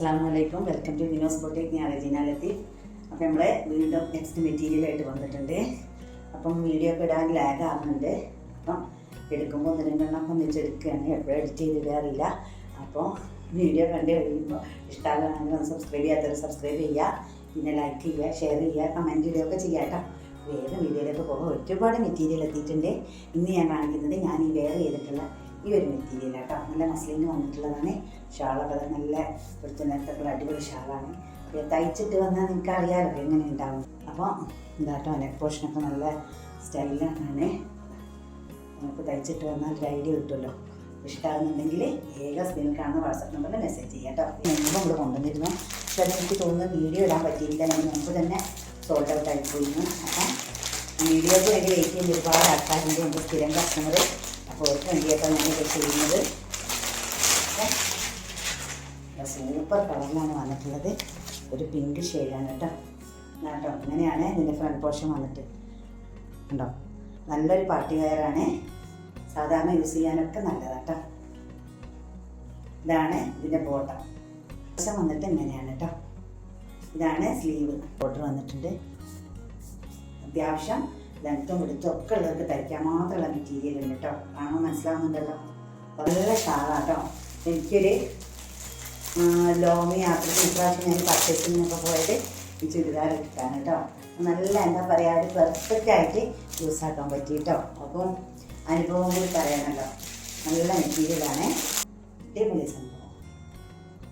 അസ്സലാമലൈക്കും, welcome to Vinos boutique. ഞാൻ റെജീന ലത്തീഫ്. അപ്പം നമ്മൾ വീണ്ടും നെക്സ്റ്റ് മെറ്റീരിയലായിട്ട് വന്നിട്ടുണ്ട്. അപ്പം വീഡിയോ ഒക്കെ ഇടാൻ ലാഗ് ആകുന്നുണ്ട്. അപ്പം എടുക്കുമ്പോൾ ഒന്ന് രണ്ടെണ്ണം ഒന്നിച്ചെടുക്കുകയാണ്. എപ്പോഴും എഡിറ്റ് ചെയ്തിടാറില്ല. അപ്പോൾ വീഡിയോ കണ്ട് കഴിയുമ്പോൾ ഇഷ്ടമാകുകയാണെങ്കിൽ ഒന്ന് സബ്സ്ക്രൈബ് ചെയ്യാത്തവർ സബ്സ്ക്രൈബ് ചെയ്യുക, പിന്നെ ലൈക്ക് ചെയ്യുക, ഷെയർ ചെയ്യുക, കമൻറ്റ് ചെയ്യുകയൊക്കെ ചെയ്യാം കേട്ടോ. വേറെ വീഡിയോയിലൊക്കെ പോകുമ്പോൾ ഒരുപാട് മെറ്റീരിയൽ എത്തിയിട്ടുണ്ട്. ഇന്ന് ഞാൻ കാണിക്കുന്നത് ഞാൻ ഈ വെയർ ചെയ്തിട്ടുള്ള ഈ ഒരു മെറ്റീരിയൽ കേട്ടോ. നല്ല മസ്ലിന് വന്നിട്ടുള്ളതാണ്. ഷാളൊക്കെ നല്ല വൃത്തിനൊക്കെ അടിപൊളി ഷാളാണ്. തയ്ച്ചിട്ട് വന്നാൽ നിങ്ങൾക്ക് അറിയാമല്ലോ എങ്ങനെ ഉണ്ടാവും. അപ്പോൾ ഇതാട്ടോ നെക്ക് പോർഷനൊക്കെ നല്ല സ്റ്റൈലാണ്. നമുക്ക് തയ്ച്ചിട്ട് വന്നാൽ ഒരു ഐഡിയ കിട്ടുമല്ലോ. ഇഷ്ടമാകുന്നുണ്ടെങ്കിൽ സ്ക്രീനിൽ കാണുന്ന വാട്സാപ്പ് നമ്പറിൽ മെസ്സേജ് ചെയ്യാം കേട്ടോ. മുമ്പ് നമ്മൾ കൊണ്ടുവന്നിരുന്നു, പക്ഷേ അതെനിക്ക് തോന്നുന്നു വീഡിയോ ഇടാൻ പറ്റിയില്ല. ഞാൻ മുമ്പ് തന്നെ സോൾഡ് ഔട്ട് ആയി പോയിരുന്നു. അപ്പം വീഡിയോക്ക് വേണ്ടി വെയിറ്റ് ചെയ്യുന്ന ഒരുപാട് ആൾക്കാരുണ്ട്, എൻ്റെ സ്ഥിരം കസ്റ്റമർ. അപ്പോൾ അവർക്ക് വേണ്ടിയിട്ടാണ് ഞാനിത് ചെയ്യുന്നത്. സൂപ്പർ കളറിലാണ് വന്നിട്ടുള്ളത്. ഒരു പിങ്ക് ഷെയ്ഡാണ് കേട്ടോ. കേട്ടോ ഇങ്ങനെയാണ് ഇതിൻ്റെ ഫ്രണ്ട് പോർഷൻ വന്നിട്ട് ഉണ്ടോ. നല്ലൊരു പാർട്ടി വെയറാണ്. സാധാരണ യൂസ് ചെയ്യാനൊക്കെ നല്ലതാട്ടോ. ഇതാണ് ഇതിൻ്റെ ബോട്ടം വന്നിട്ട് ഇങ്ങനെയാണ് കേട്ടോ. ഇതാണ് സ്ലീവ്. ബോർഡർ വന്നിട്ടുണ്ട്. അത്യാവശ്യം ലെങ്ത്തും വിടുത്തും ഒക്കെ ഉള്ളവർക്ക് തയ്ക്കാൻ മാത്രമുള്ള മെറ്റീരിയൽ ഉണ്ട് കേട്ടോ. കാണുമ്പോൾ മനസ്സിലാവുന്നുണ്ടല്ലോ. നല്ല ഷാളാട്ടോ. എനിക്കൊരു ലോങ് യാത്രയ്ക്ക് ഇപ്രാവശ്യം ഞാൻ പർച്ചേസിങ്ങിനൊക്കെ പോയത് ഈ ചുരിദാർ എടുത്താണ് കേട്ടോ. നല്ല എന്താ പറയുക, ഒരു പെർഫെക്റ്റ് ആയിട്ട് യൂസ് ആക്കാൻ പറ്റി കേട്ടോ. അപ്പം അനുഭവം കൂടി പറയണല്ലോ. നല്ല മെറ്റീരിയലാണ്. അടിപൊളി സംഭവം.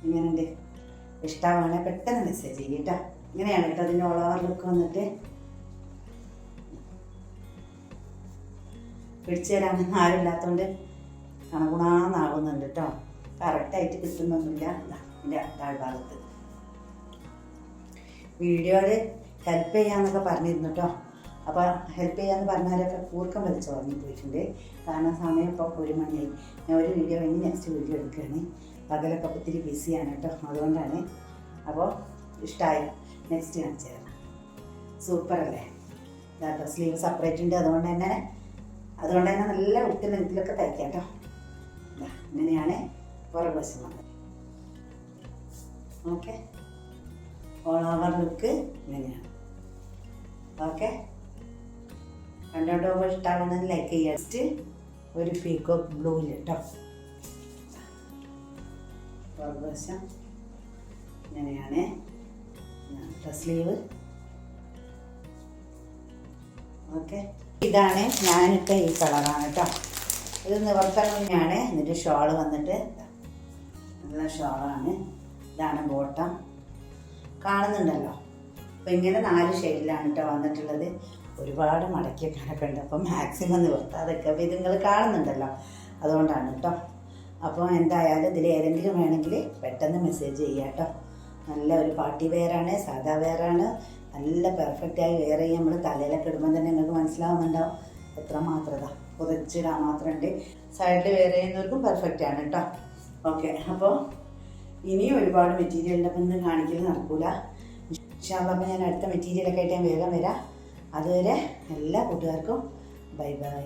ഇങ്ങനെയുണ്ട്. ഇഷ്ടമാണെങ്കിൽ പെട്ടെന്ന് മെസ്സേജ് ചെയ്യും കേട്ടോ. ഇങ്ങനെയാണ് കേട്ടോ അതിൻ്റെ ഓൾ ഓവർ ലുക്ക് വന്നിട്ട്. പിടിച്ചു തരാനൊന്നും ആരുമില്ലാത്തതുകൊണ്ട് കണകുണാന്നാകുന്നുണ്ട് കേട്ടോ. കറക്റ്റായിട്ട് കിട്ടുന്നൊന്നുമില്ല. ഇതിൻ്റെ താഴ്ഭാഗത്ത് വീഡിയോയിൽ ഹെൽപ്പ് ചെയ്യാമെന്നൊക്കെ പറഞ്ഞിരുന്നു കേട്ടോ. അപ്പോൾ ഹെൽപ്പ് ചെയ്യാമെന്ന് പറഞ്ഞാലൊക്കെ കൂർക്കം വലിച്ച് ഉറങ്ങിപ്പോയിട്ടുണ്ട്. കാരണം സമയം ഇപ്പോൾ 1 മണിയായി. ഞാൻ ഒരു വീഡിയോ കഴിഞ്ഞ് നെക്സ്റ്റ് വീഡിയോ എടുക്കുകയാണ്. പകലൊക്കെ ഒത്തിരി ബിസിയാണ് കേട്ടോ, അതുകൊണ്ടാണ്. അപ്പോൾ ഇഷ്ടമായി നെക്സ്റ്റ് കാണിച്ചു തരാം. സൂപ്പറല്ലേ ഇതാട്ടോ. സ്ലീവ് സെപ്പറേറ്റ് ഉണ്ട്. അതുകൊണ്ട് തന്നെ നല്ല ഒട്ടും ലെങ്ത്തിലൊക്കെ തയ്ക്കാം കേട്ടോ. ഇങ്ങനെയാണ് പുറകുവശം വന്നത്. ഓക്കെ, ഓൾ ഓവർ ലുക്ക് ഇങ്ങനെയാണ്. ഓക്കെ, കണ്ടോട്ടോ. ഇഷ്ടമാണെന്ന് ലൈക്ക് ചെയ്യുക. ജസ്റ്റ് ഒരു പീക്കോക്ക് ബ്ലൂവിൽ കേട്ടോ. പുറകുവശം ഇങ്ങനെയാണ്. സ്ലീവ്. ഓക്കെ, ഇതാണ് ഞാനിപ്പോൾ ഈ കളറാണ് കേട്ടോ. ഇത് നിവർത്തലാണ്. എന്നിട്ട് ഷോള് വന്നിട്ട് നല്ല ഷോളാണ്. ഇതാണ് ബോട്ടം. കാണുന്നുണ്ടല്ലോ. അപ്പോൾ ഇങ്ങനെ 4 ഷെയ്ഡിലാണ് കേട്ടോ വന്നിട്ടുള്ളത്. ഒരുപാട് മടക്കിയൊക്കെ ഉണ്ട്. അപ്പം മാക്സിമം നിവർത്താതൊക്കെ. അപ്പോൾ ഇത് നിങ്ങൾ കാണുന്നുണ്ടല്ലോ, അതുകൊണ്ടാണ് കേട്ടോ. അപ്പോൾ എന്തായാലും ഇതിൽ ഏതെങ്കിലും വേണമെങ്കിൽ പെട്ടെന്ന് മെസ്സേജ് ചെയ്യാം കേട്ടോ. നല്ല ഒരു പാർട്ടി വെയറാണ്, സാധാ വെയറാണ്. നല്ല പെർഫെക്റ്റായി വെയർ ചെയ്യാൻ നമ്മൾ തലയിലൊക്കെ ഇടുമ്പോൾ തന്നെ നിങ്ങൾക്ക് മനസ്സിലാവുന്നുണ്ടാവും എത്ര മാത്രത പുതച്ചിടാൻ മാത്രമുണ്ട്. സൈഡിൽ വെയർ ചെയ്യുന്നവർക്കും പെർഫെക്റ്റ് ആണ് കേട്ടോ. ഓക്കെ, അപ്പോൾ ഇനിയും ഒരുപാട് മെറ്റീരിയലിൻ്റെ അപ്പം ഇന്ന് കാണിക്കൽ നടക്കൂല. അപ്പോൾ ഞാൻ അടുത്ത മെറ്റീരിയലൊക്കെ ആയിട്ട് ഞാൻ വേഗം വരാം. അതുവരെ എല്ലാ കൂട്ടുകാർക്കും ബൈ ബൈ.